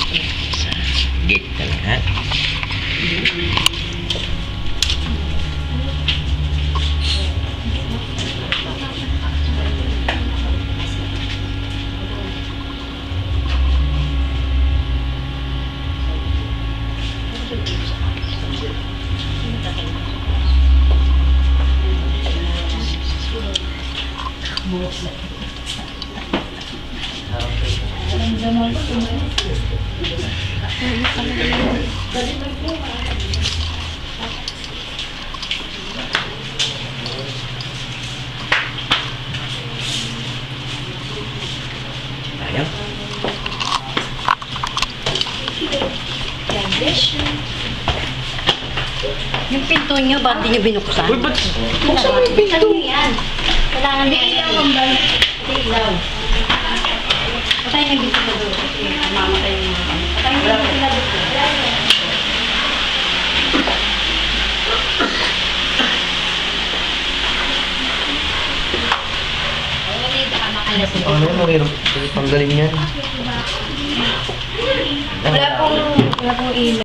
Sa gate ka lang, ha? Ayaw. Yung pinto nyo, ba't di nyo binuksan? Uy, ba't? Buksan mo yung pinto. Kailangan niya ilaw ang bal. Ilaw. Patay na yung dito na doon. Mamatay yung mga. Patay na yung ilaw. Ano yung mahirap? Tanggalin yan. Wala pong ilaw.